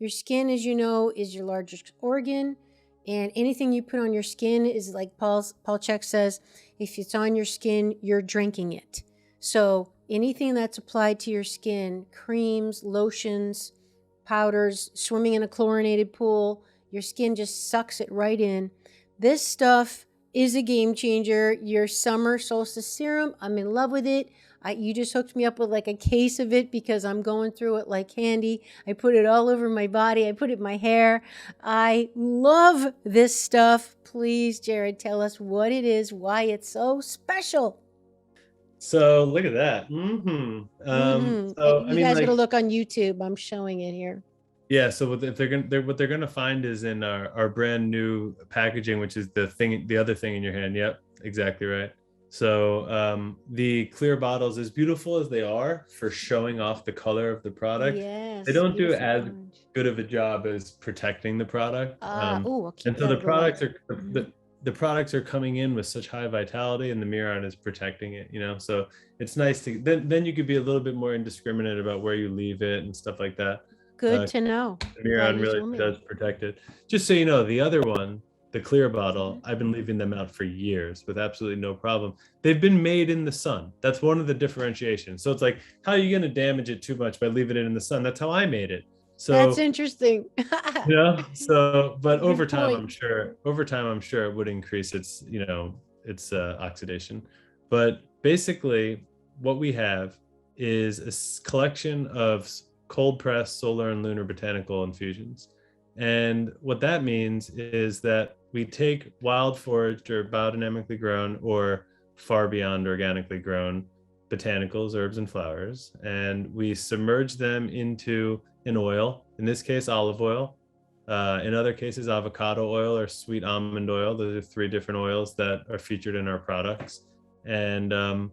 Your skin, as you know, is your largest organ. And anything you put on your skin is like Paul Chek says, if it's on your skin, you're drinking it. So anything that's applied to your skin, creams, lotions, powders, swimming in a chlorinated pool, your skin just sucks it right in. This stuff is a game changer. Your summer solstice serum, I'm in love with it. You just hooked me up with like a case of it because I'm going through it like candy. I put it all over my body. I put it in my hair. I love this stuff. Please, Jared, tell us what it is, why it's so special. So look at that. So I You mean, guys got to like, look on YouTube. I'm showing it here. yeah. So what they're gonna find is in our brand new packaging, which is the other thing in your hand. Yep, exactly right. So the clear bottles, as beautiful as they are for showing off the color of the product, they Yes, don't do beautiful as orange. good of a job as protecting the product. Oh, I'll keep And so that a little. the products are coming in with such high vitality, and the Miron is protecting it. So it's nice to then you could be a little bit more indiscriminate about where you leave it and stuff like that. Good to know. The I'm glad Miron you really told me does that. protect it. Just so you know, the other one, the clear bottle, I've been leaving them out for years with absolutely no problem. They've been made in the sun. That's one of the differentiations. So it's like, how are you going to damage it too much by leaving it in the sun? That's how I made it. That's So, interesting. but Good point. over time, I'm sure it would increase its oxidation. But basically, what we have is a collection of cold pressed solar and lunar botanical infusions. And what that means is that we take wild foraged or biodynamically grown or far beyond organically grown botanicals, herbs, and flowers, and we submerge them into an oil, in this case, olive oil. In other cases, avocado oil or sweet almond oil. Those are three different oils that are featured in our products. And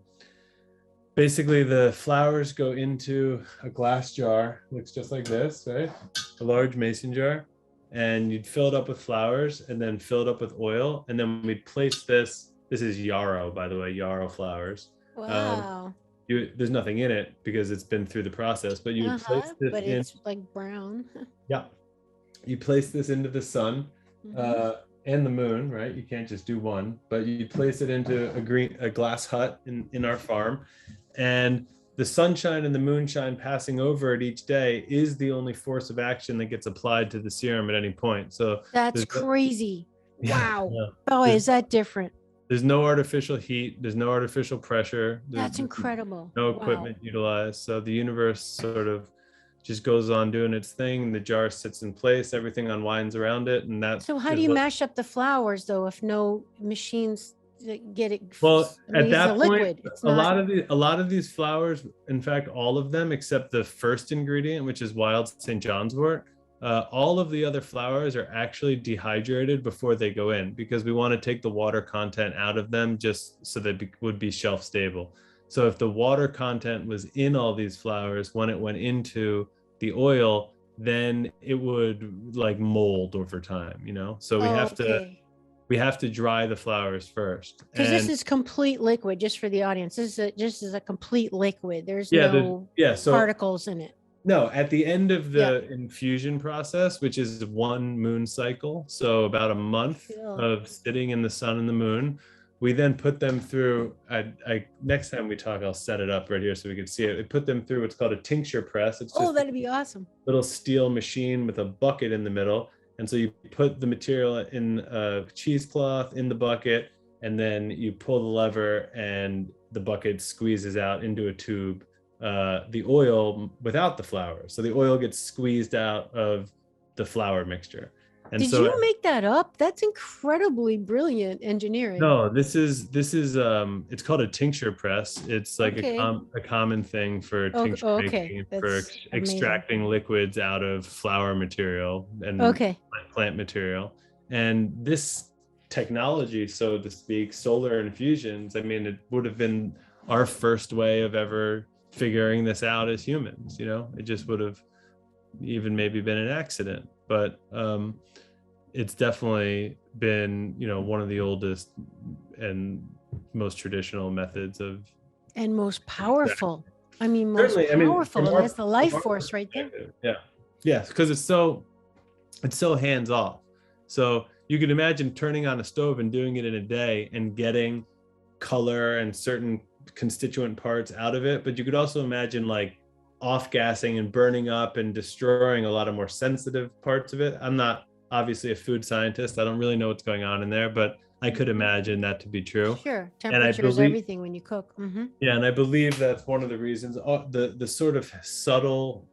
basically, the flowers go into a glass jar, looks just like this, right? A large mason jar. And you'd fill it up with flowers and then fill it up with oil. And then we'd place this. This is yarrow, by the way, yarrow flowers. Wow. There's nothing in it because it's been through the process, but you would place this But in. it's like brown. Yeah, you place this into the sun Mhm. and the moon, right? You can't just do one, but you place it into a glass hut in our farm, and the sunshine and the moonshine passing over it each day is the only force of action that gets applied to the serum at any point. So That's there's crazy. yeah, Wow. yeah. Boy, is that different. There's no artificial heat. There's no artificial pressure. That's incredible. No Wow. equipment utilized. So the universe sort of just goes on doing its thing. The jar sits in place. Everything unwinds around it, and that So how do is you what. mash up the flowers though if no machines get it? Well, I mean, at it's a that point, liquid. It's not. a lot of these flowers, in fact, all of them except the first ingredient, which is wild St. John's wort, all of the other flowers are actually dehydrated before they go in because we want to take the water content out of them just so that it would be shelf stable. So if the water content was in all these flowers when it went into the oil, then it would like mold over time. So Okay. we have to dry the flowers first. Because this And is complete liquid, just for the audience. This is a complete liquid. There's yeah, no so particles in it. no, at the end of Yeah. the infusion process, which is one moon cycle, so about a month Cool. of sitting in the sun and the moon, we then put them through. Next time we talk, I'll set it up right here so we can see it. We put them through what's called a tincture press. It's Oh, just a that'd be awesome. little steel machine with a bucket in the middle, and so you put the material in a cheesecloth in the bucket, and then you pull the lever, and the bucket squeezes out into a tube the oil without the flour. So the oil gets squeezed out of the flour mixture. And Did so you make that up? That's incredibly brilliant engineering. no, this is it's called a tincture press. It's like Okay. a common thing for tincture Okay. making and for That's amazing. extracting liquids out of flour material and Okay. plant material. And this technology, so to speak, solar infusions, I mean, it would have been our first way of ever figuring this out as humans. It just would have even maybe been an accident. But it's definitely been one of the oldest and most traditional methods of. And most powerful. I mean, most Certainly, I mean, powerful. And that's the from life our force right there. perspective, yeah. Yes, because it's so hands off. So you could imagine turning on a stove and doing it in a day and getting color and certain constituent parts out of it. But you could also imagine like off gassing and burning up and destroying a lot of more sensitive parts of it. I'm not obviously a food scientist. I don't really know what's going on in there, but I could imagine that to be true. Sure. And I Temperature is believe, everything when you cook. yeah, and I believe that's one of the reasons. The sort of subtle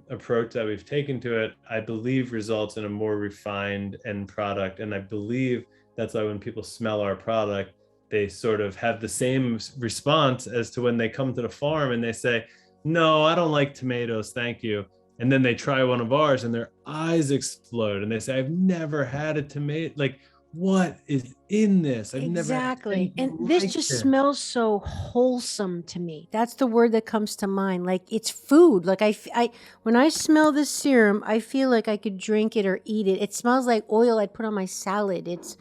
approach that we've taken to it, I believe, results in a more refined end product. And I believe that's why when people smell our product, they sort of have the same response as to when they come to the farm and they say, "No, I don't like tomatoes, thank you." And then they try one of ours and their eyes explode and they say, "I've never had a tomato. Like, what is in this? I've never had Exactly. And anything this like just this." smells so wholesome to me. That's the word that comes to mind. Like it's food. Like when I smell this serum, I feel like I could drink it or eat it. It smells like oil I'd put on my salad. It's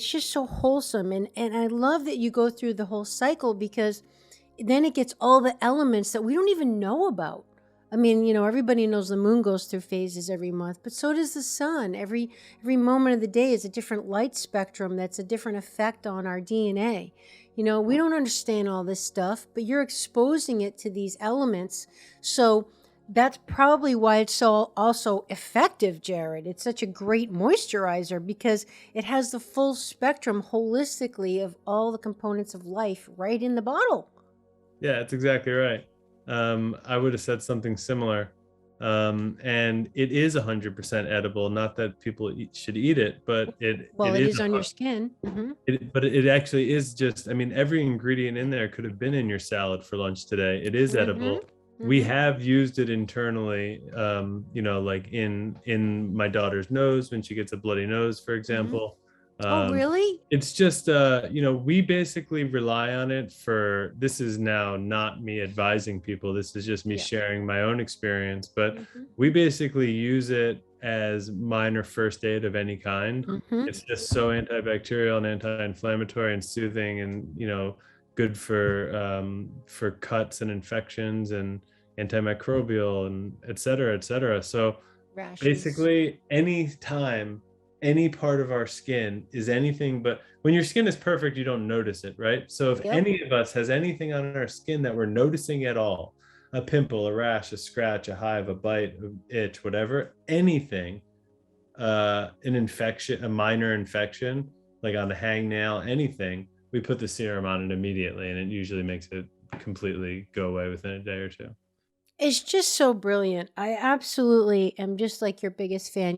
just so wholesome. And I love that you go through the whole cycle because then it gets all the elements that we don't even know about. I mean, everybody knows the moon goes through phases every month, but so does the sun. Every moment of the day is a different light spectrum that's a different effect on our DNA. We don't understand all this stuff, but you're exposing it to these elements. So that's probably why it's so also effective, Jared. It's such a great moisturizer because it has the full spectrum holistically of all the components of life right in the bottle. Yeah, that's exactly right. I would have said something similar. And it is 100% edible. Not that people should eat it, but it Well, it is. is on your skin. But it actually is just. I mean, every ingredient in there could have been in your salad for lunch today. It is edible. We have used it internally. Like in my daughter's nose when she gets a bloody nose, for example. Oh, really? It's just we basically rely on it for, this is now not me advising people, this is just me Yeah. sharing my own experience, but we basically use it as minor first aid of any kind. It's just so antibacterial and anti-inflammatory and soothing and good for cuts and infections and antimicrobial and et cetera. So Rashes. basically anytime any part of our skin is anything, but when your skin is perfect, you don't notice it, right? So if any of us has anything on our skin that we're noticing at all, a pimple, a rash, a scratch, a hive, a bite, an itch, whatever, anything, an infection, a minor infection, like on a hangnail, anything, we put the serum on it immediately, and it usually makes it completely go away within a day or two. It's just so brilliant. I absolutely am just like your biggest fan.